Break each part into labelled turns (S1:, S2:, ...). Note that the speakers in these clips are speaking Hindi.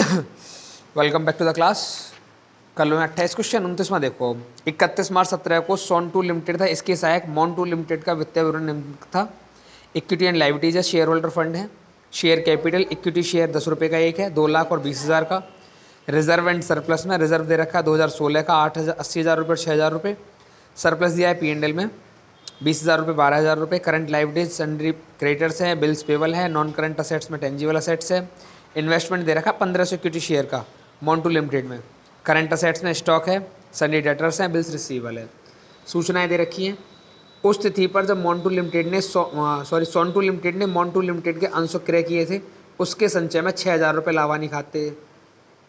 S1: Welcome back to the class. कल में 28 क्वेश्चन 29वां देखो। 31 मार्च 17 को सोनटू लिमिटेड था, इसके सहायक मोन्टू लिमिटेड का वित्तीय विवरण निम्नलिखित था। इक्विटी एंड लाइबिलिटीज है, शेयर होल्डर फंड है, शेयर कैपिटल इक्विटी शेयर 10 रुपये का एक है, 2 लाख और 20,000 का। रिजर्व एंड सरप्लस में रिजर्व दे रखा है 2016 का 80,000 रुपये और 6,000 रुपये। सरप्लस दिया है P&L में 20,000 रुपये 12,000 रुपये। करंट लाइबिलिटीज सन्ड्री क्रेडिटर्स हैं, बिल्स पेबल है, नॉन करंट असेट्स में टेंजिबल असेट्स है। इन्वेस्टमेंट दे रखा 1500 इक्विटी शेयर का मोन्टू लिमिटेड में। करंट असेट्स में स्टॉक है, सन्ड्री डेटर्स हैं, बिल्स रिसीवेबल है। सूचनाएं दे रखी हैं। उस तिथि पर जब मोन्टू लिमिटेड ने सोनटू लिमिटेड ने मोन्टू लिमिटेड के अंश क्रय किए थे, उसके संचय में 6,000 रुपये लावानी खाते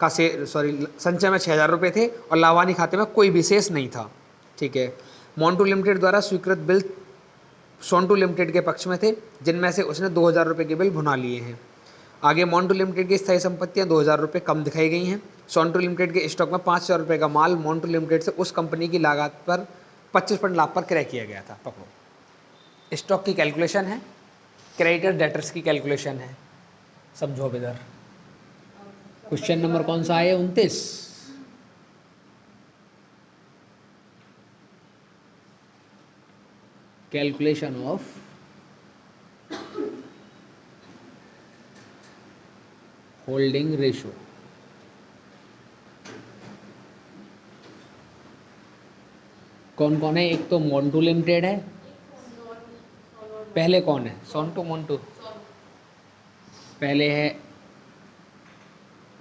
S1: का संचय में 6,000 रुपये थे और लावानी खाते में कोई विशेष नहीं था। ठीक है। मोन्टू लिमिटेड द्वारा स्वीकृत बिल सोनटू लिमिटेड के पक्ष में थे, जिनमें से उसने 2,000 रुपये के बिल भुना लिए हैं। आगे मोन्टू लिमिटेड की स्थायी संपत्तियां 2,000 रुपये कम दिखाई गई हैं। सोनटू लिमिटेड के स्टॉक में 5,000 रुपये का माल मोन्टू लिमिटेड से उस कंपनी की लागत पर 25% लाभ पर क्रय किया गया था। पकड़ो, स्टॉक की कैलकुलेशन है, क्रेडिटर डेटर्स की कैलकुलेशन है, समझो अब इधर। क्वेश्चन नंबर कौन सा है? 29। Calculation of holding ratio. कौन कौन है? एक तो मोन्टू लिमिटेड है, पहले कौन है? सोनटू मोन्टू। पहले है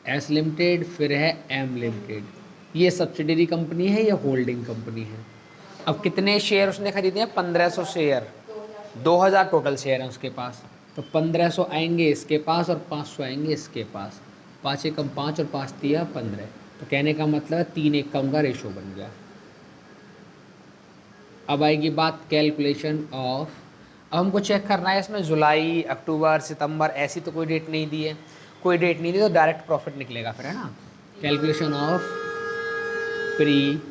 S1: एस लिमिटेड, फिर है एम लिमिटेड। ये सब्सिडरी कंपनी है, ये होल्डिंग कंपनी है। अब कितने शेयर उसने खरीदे हैं? 1500 शेयर। 2,000 टोटल शेयर हैं उसके पास, तो 1500 आएंगे इसके पास और 500 आएंगे इसके पास। 5 एकम 5 और 5 तिया 15। तो कहने का मतलब है 3 एकम का रेशो बन गया। अब आएगी बात कैलकुलेशन ऑफ। अब हमको चेक करना है इसमें जुलाई, अक्टूबर, सितंबर, ऐसी तो कोई डेट नहीं दी है। कोई डेट नहीं दी तो डायरेक्ट प्रॉफिट निकलेगा फिर, है ना। Calculation of pre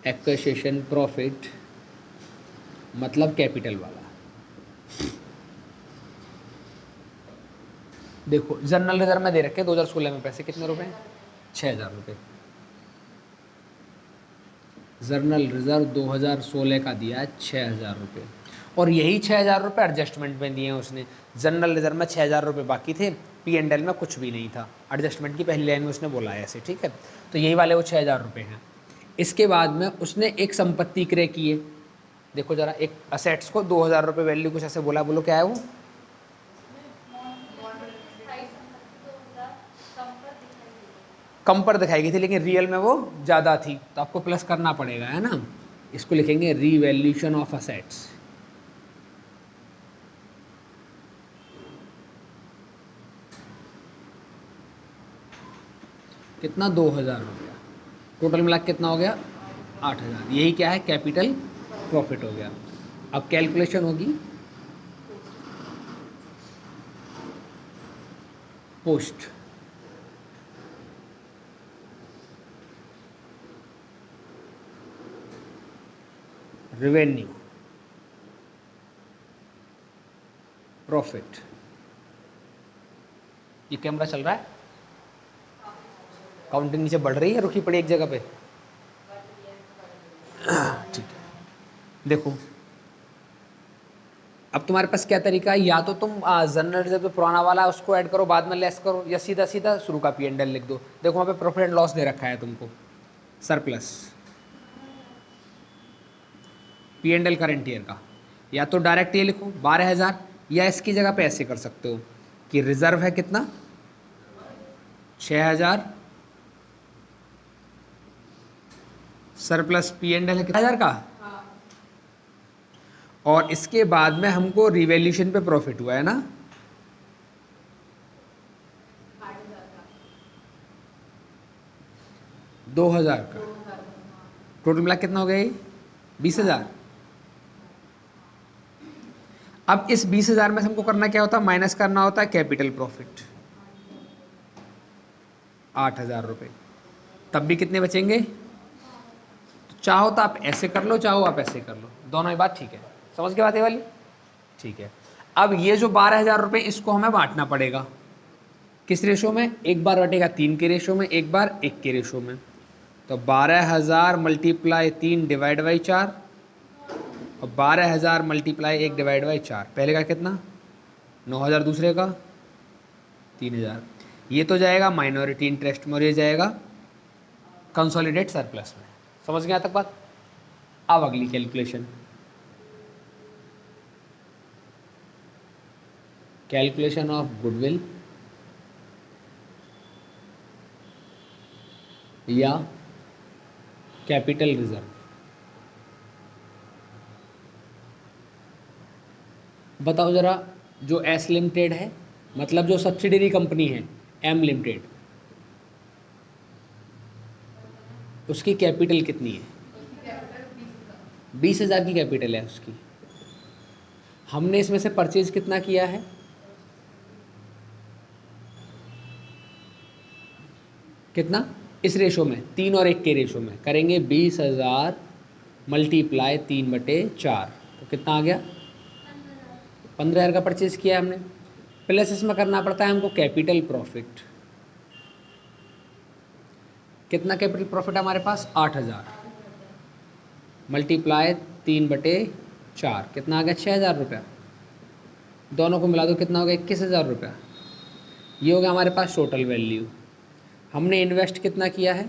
S1: acquisition profit, मतलब कैपिटल वाला। देखो जनरल रिजर्व में दे रखे 2016 में पैसे कितने रुपए? 6,000 रुपये। जनरल रिजर्व 2016 का दिया है 6,000 रुपये, और यही 6,000 रुपये एडजस्टमेंट में दिए हैं उसने। जनरल रिजर्व में 6,000 रुपये बाकी थे, P&L में कुछ भी नहीं था। एडजस्टमेंट की पहली लाइन में उसने बोला है ऐसे, ठीक है। तो यही वाले वो 6,000 रुपये हैं। इसके बाद में उसने एक संपत्ति क्रय की है। देखो जरा, एक असेट्स को 2,000 रुपये वैल्यू कुछ ऐसे बोला, बोलो क्या है वो? कम पर दिखाई गई थी, लेकिन रियल में वो ज़्यादा थी, तो आपको प्लस करना पड़ेगा, है ना। इसको लिखेंगे रीवैल्यूएशन ऑफ असेट्स। कितना? 2,000 रुपया। टोटल मिला कितना हो गया? 8,000। यही क्या है? कैपिटल प्रॉफिट हो गया। अब कैलकुलेशन होगी पोस्ट रेवेन्यू प्रॉफिट। ये कैमरा चल रहा है? काउंटिंग नीचे बढ़ रही है, रुकी पड़ी एक जगह पे? ठीक है। देखो अब तुम्हारे पास क्या तरीका है, या तो तुम जनरल रिजर्व जो पुराना वाला है उसको ऐड करो, बाद में लेस करो, या सीधा सीधा शुरू का P&L लिख दो। देखो वहाँ पे प्रॉफिट एंड लॉस दे रखा है तुमको, सरप्लस P&L करंट ईयर का। या तो डायरेक्ट ये लिखो 12,000, या इसकी जगह पे ऐसे कर सकते हो कि रिजर्व है कितना? 6,000, सरप्लस P&L है कितना? 1,000 का। और इसके बाद में हमको रिवैल्यूएशन पे प्रॉफिट हुआ है ना, 2,000 का। टोटल मिला कितना हो गया? 20,000। अब इस 20,000 में से हमको करना क्या होता है? माइनस करना होता है कैपिटल प्रॉफिट, 8,000 रुपये। तब भी कितने बचेंगे? तो चाहो तो आप ऐसे कर लो, चाहो आप ऐसे कर लो, दोनों ही बात ठीक है। समझ के बात है वाली? ठीक है। अब ये जो 12,000 रुपये इसको हमें बांटना पड़ेगा किस रेशो में, एक बार बटेगा 3 के रेशो में, एक बार 1 के रेशो में। तो 12,000 मल्टीप्लाई 3 डिवाइड बाई 4 और 12,000 मल्टीप्लाई 1 डिवाइड बाई 4, पहले का कितना 9,000, दूसरे का 3,000। ये तो जाएगा माइनॉरिटी इंटरेस्ट में और ये जाएगा कंसोलिडेट सरप्लस में। समझ गया तक बात। अब अगली कैलकुलेशन, कैलकुलेशन ऑफ गुडविल या कैपिटल रिजर्व। बताओ जरा, जो एस लिमिटेड है, मतलब जो सब्सिडरी कंपनी है एम लिमिटेड, उसकी कैपिटल कितनी है? 20,000 की कैपिटल है उसकी। हमने इसमें से परचेज कितना किया है? कितना? इस रेशो में 3 और 1 के रेशो में करेंगे 20,000 मल्टीप्लाई 3/4, तो कितना आ गया? 15,000 का परचेज किया हमने। प्लस इसमें करना पड़ता है हमको कैपिटल प्रॉफिट। कितना कैपिटल प्रॉफिट हमारे पास? 8,000 मल्टीप्लाई 3/4, कितना आ गया? 6,000 रुपया। दोनों को मिला दो, कितना हो गया? 21,000 रुपया। ये हो गया हमारे पास टोटल वैल्यू। हमने इन्वेस्ट कितना किया है?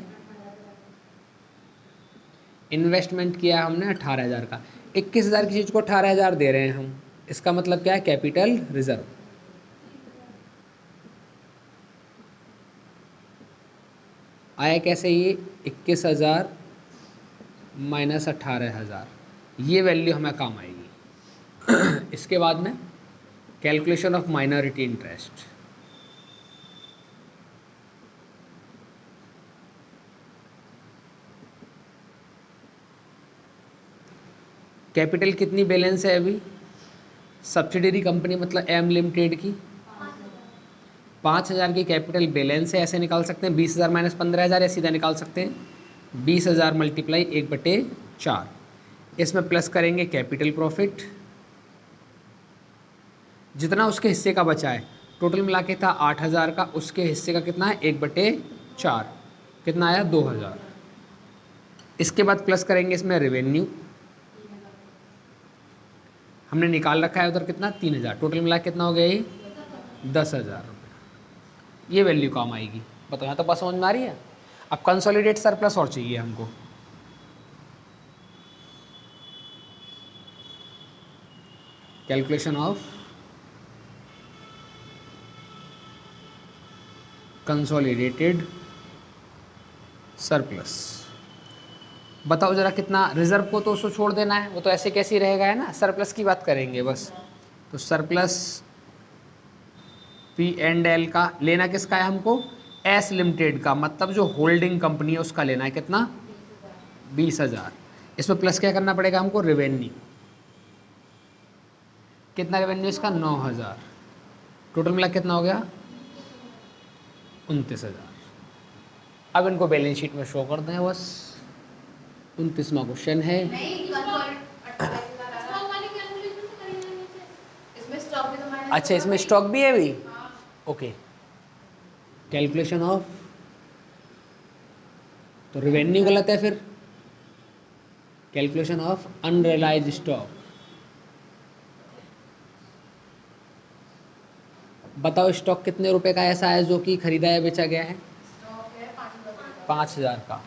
S1: इन्वेस्टमेंट किया हमने 18,000 का। 21,000 की चीज़ को 18,000 दे रहे हैं हम, इसका मतलब क्या है? Capital reserve. आया कैसे ये? 21,000 माइनस 18,000, ये वैल्यू हमें काम आएगी। इसके बाद में calculation of minority interest. Capital कितनी बैलेंस है अभी? सब्सिडरी कंपनी मतलब एम लिमिटेड की 5,000 की कैपिटल बैलेंस है। ऐसे निकाल सकते हैं 20,000 माइनस 15,000, या सीधा निकाल सकते हैं 20,000 मल्टीप्लाई 1/4। इसमें प्लस करेंगे कैपिटल प्रॉफिट, जितना उसके हिस्से का बचा है। टोटल मिला के था 8,000 का, उसके हिस्से का कितना है? 1/4, कितना आया? 2,000। इसके बाद प्लस करेंगे इसमें रेवेन्यू, हमने निकाल रखा है उधर कितना? 3,000। टोटल मिला कितना हो गया? ये 10,000 रुपये। ये वैल्यू काम आएगी। बताओ यहाँ तो बस समझ में आ रही है। अब कंसोलिडेट सरप्लस और चाहिए हमको। Calculation of consolidated surplus. बताओ जरा कितना? रिजर्व को तो उसको छोड़ देना है, वो तो ऐसे कैसे ही रहेगा, है ना। सरप्लस की बात करेंगे बस। तो सरप्लस P&L का लेना किसका है हमको? एस लिमिटेड का, मतलब जो होल्डिंग कंपनी है उसका लेना है। कितना? 20,000। इसमें प्लस क्या करना पड़ेगा हमको? रेवेन्यू। कितना रेवेन्यू इसका? 9,000। टोटल मिला कितना हो गया? 29,000। अब इनको बैलेंस शीट में शो कर दें बस। 29वां क्वेश्चन है। अच्छा, इसमें स्टॉक भी है अभी। ओके, कैलकुलेशन ऑफ, तो रेवेन्यू गलत है फिर। Calculation of unrealised stock. बताओ स्टॉक कितने रुपए का ऐसा है जो कि खरीदा या बेचा गया है? 5,000 का।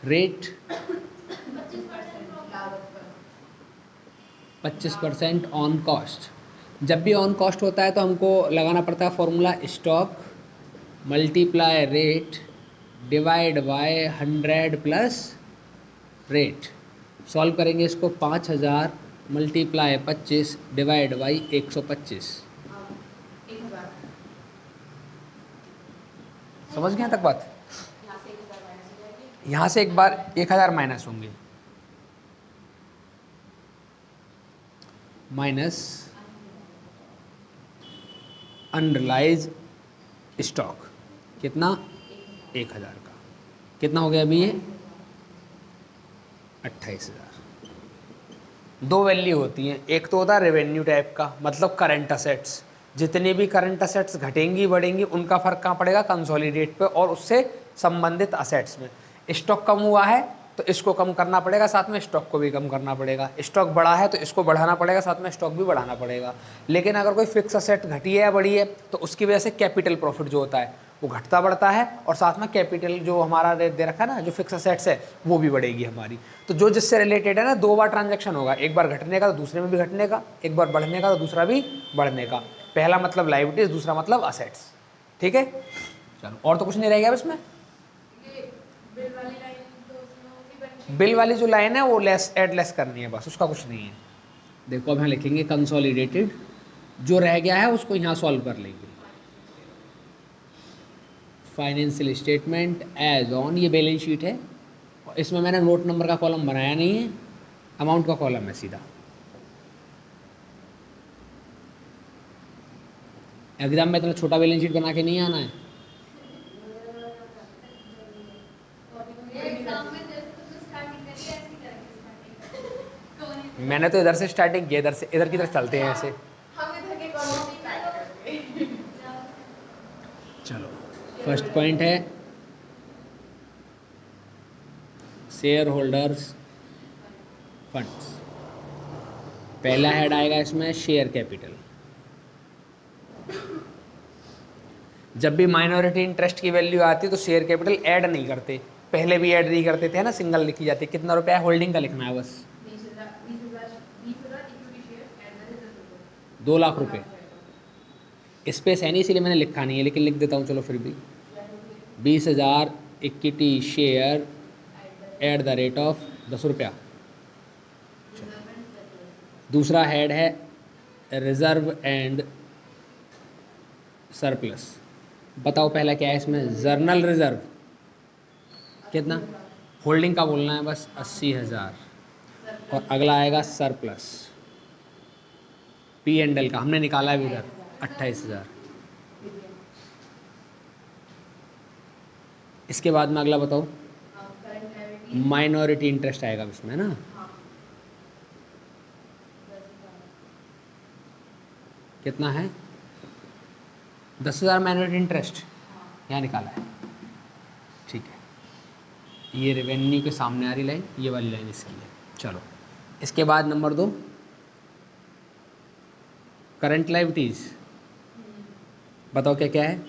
S1: Rate 25% on cost. जब भी ऑन कॉस्ट होता है तो हमको लगाना पड़ता है formula stock multiply rate divide by 100 plus rate. Solve करेंगे इसको। 5,000 मल्टीप्लाई 25 डिवाइड बाई 125। समझ गए तक बात? यहाँ से एक बार 1,000 माइनस होंगे, माइनस अनरियलाइज स्टॉक। कितना? 1,000 का। कितना हो गया अभी ये? 28,000। दो वैल्यू होती हैं, एक तो होता है रेवेन्यू टाइप का, मतलब करंट असेट्स, जितनी भी करंट असेट्स घटेंगी बढ़ेंगी उनका फर्क कहाँ पड़ेगा, कंसोलिडेट पे और उससे संबंधित असेट्स में। स्टॉक कम हुआ है तो इसको कम करना पड़ेगा, साथ में स्टॉक को भी कम करना पड़ेगा। स्टॉक बढ़ा है तो इसको बढ़ाना पड़ेगा, साथ में स्टॉक भी बढ़ाना पड़ेगा। लेकिन अगर कोई फिक्स असेट घटी है या बढ़ी है तो उसकी वजह से कैपिटल प्रॉफिट जो होता है वो घटता बढ़ता है, और साथ में कैपिटल जो हमारा रेट दे रखा है ना, जो फिक्स असेट्स है वो भी बढ़ेगी हमारी। तो जो जिससे रिलेटेड है ना, दो बार ट्रांजैक्शन होगा, एक बार घटने का तो दूसरे में भी घटने का, एक बार बढ़ने का तो दूसरा भी बढ़ने का। पहला मतलब लायबिलिटीज, दूसरा मतलब असेट्स। ठीक है, चलो और तो कुछ नहीं रह गया अब इसमें। बिल वाली जो लाइन है वो लेस एड लेस करनी है बस, उसका कुछ नहीं है। देखो अब यहाँ लिखेंगे कंसोलिडेटेड, जो रह गया है उसको यहाँ सॉल्व कर लेंगे। फाइनेंशियल स्टेटमेंट एज ऑन, ये बैलेंस शीट है और इसमें मैंने नोट नंबर का कॉलम बनाया नहीं है, अमाउंट का कॉलम है सीधा। एग्जाम में इतना छोटा बैलेंस शीट बना के नहीं आना है। मैंने तो इधर से स्टार्टिंग किया, इधर से इधर की तरफ चलते हैं ऐसे। चलो फर्स्ट पॉइंट है शेयर होल्डर्स फंड्स। पहला हेड आएगा इसमें शेयर कैपिटल। जब भी माइनॉरिटी इंटरेस्ट की वैल्यू आती है तो शेयर कैपिटल ऐड नहीं करते, पहले भी ऐड नहीं करते थे ना, सिंगल लिखी जाती है। कितना रुपया है होल्डिंग का लिखना है बस, 2 लाख रुपए। स्पेस है नहीं इसीलिए मैंने लिखा नहीं है, लेकिन लिख देता हूँ चलो फिर भी। 20,000 equity share at the rate of 10 रुपया। दूसरा हेड है रिजर्व एंड सरप्लस। बताओ पहला क्या है इसमें, जर्नल रिजर्व कितना, होल्डिंग का बोलना है बस 80,000, और अगला आएगा सरप्लस पी एंड एल का, हमने निकाला है इधर 28,000। इसके बाद में अगला बताओ, माइनॉरिटी इंटरेस्ट आएगा इसमें ना, कितना है 10,000 माइनॉरिटी इंटरेस्ट यहाँ निकाला है। ठीक है, ये रेवेन्यू के सामने आ रही लाइन, ये वाली लाइन इसकी है। चलो इसके बाद नंबर 2 करंट लायबिलिटीज। बताओ क्या क्या है,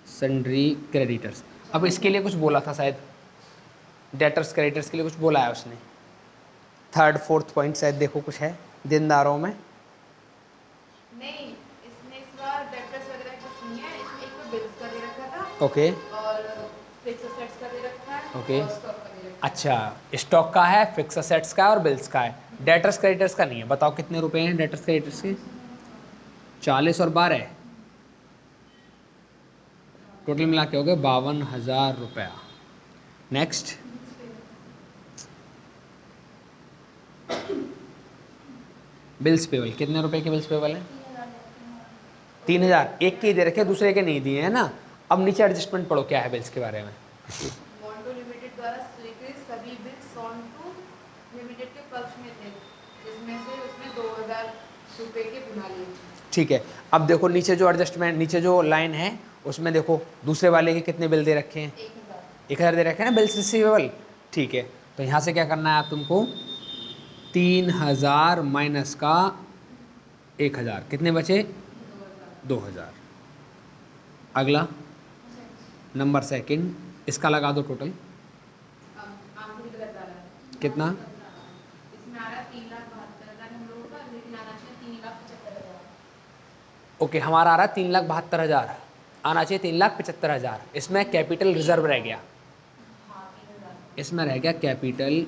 S1: सन्ड्री क्रेडिटर्स। अब इसके लिए कुछ बोला था शायद, डेटर्स क्रेडिटर्स के लिए कुछ बोला है उसने। थर्ड फोर्थ पॉइंट शायद देखो कुछ है देनदारों में।
S2: नहीं, इसने इस बार डेटर्स वगैरह कुछ नहीं है, इसमें एक बिल्स का दे रखा था
S1: ओके
S2: और फिक्स असेट्स का दे रखा है
S1: ओके
S2: और स्टॉक का दे रखा है।
S1: अच्छा, स्टॉक का है, फिक्स असेट्स का है और बिल्स का है। डेटर्स क्रेडिटर्स का नहीं है। बताओ कितने रुपए हैं डेटर्स क्रेडिटर्स के, 40 और 12, टोटल मिला के हो गए 52,000 रुपया। नेक्स्ट बिल्स पेबल, कितने रुपए के बिल्स पेबल हैं, 3,000। एक के ही दे रखे, दूसरे के नहीं दिए है ना। अब नीचे एडजस्टमेंट पढ़ो क्या है बिल्स के बारे में।
S2: मोंटो लिमिटेड द्वारा स्वीकृत सभी बिल्स सोंटू लिमिटेड के पक्ष में थे, जिसमें से उसने 2,000 रुपए के बुना लिए।
S1: ठीक है, अब देखो नीचे जो एडजस्टमेंट, नीचे जो लाइन है उसमें देखो दूसरे वाले के कितने बिल दे रखे हैं, 1,000 दे रखे हैं ना बिल्स रिसीवेबल। ठीक है, तो यहाँ से क्या करना है आप तुमको, 3,000 माइनस का 1,000, कितने बचे 2,000। अगला नंबर सेकंड, इसका लगा दो टोटल
S2: आखिरी गलत आ रहा है,
S1: कितना,
S2: इसमें आ रहा है 3,72,000 हम लोगों का, लेकिन आना चाहिए 3,75,000।
S1: ओके हमारा आ रहा है 3,72,000, आना चाहिए 3,75,000। इसमें कैपिटल रिजर्व रह गया, इसमें रह गया कैपिटल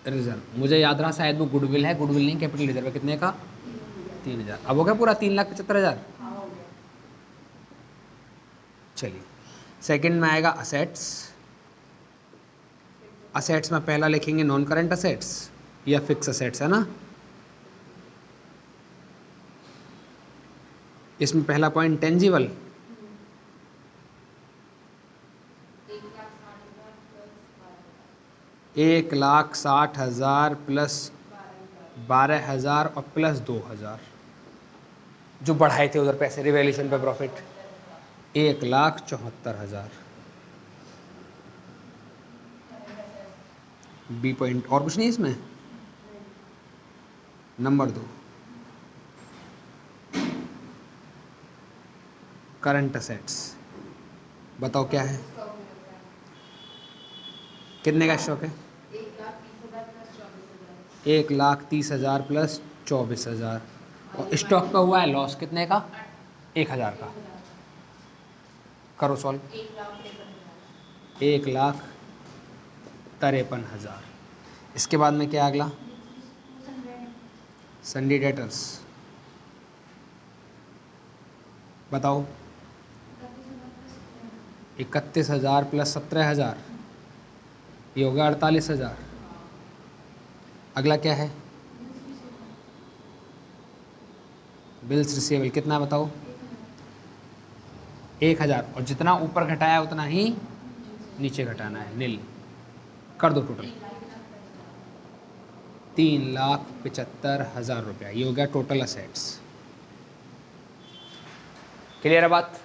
S1: रिजर्व। मुझे याद रहा शायद वो गुडविल है, गुडविल नहीं कैपिटल रिजर्व है, कितने का 3,000। अब हो गया पूरा 3,75,000। चलिए सेकंड में आएगा असेट्स। असेट्स में पहला लिखेंगे नॉन करंट असेट्स या फिक्स असेट्स, है ना। इसमें पहला पॉइंट टेंजिबल,
S2: 1,60,000 प्लस
S1: 1,60,000 प्लस 12,000 और प्लस 2,000 जो बढ़ाए थे उधर पैसे रिवैल्यूएशन पे प्रॉफिट 1,74,000। बी पॉइंट और कुछ नहीं इसमें। नंबर 2 करंट असेट्स, बताओ क्या है,
S2: स्टॉक में होता है
S1: कितने का स्टॉक है?
S2: 1,30,000 प्लस 24,000।
S1: 1,30,000 प्लस 24,000 और स्टॉक का हुआ है लॉस कितने का? 1,000 का। करो सॉल्व। 1,53,000। इसके बाद में क्या अगला? संडे डेटर्स, बताओ। 31,000 प्लस 17,000 ये हो गया 48,000। अगला क्या है? बिल्स रिसीवेबल कितना बताओ? 1,000 और जितना ऊपर घटाया उतना ही नीचे घटाना है, नील। कर दो टोटल 3,75,000 रुपया, ये हो गया टोटल असेट्स। क्लियर है बात?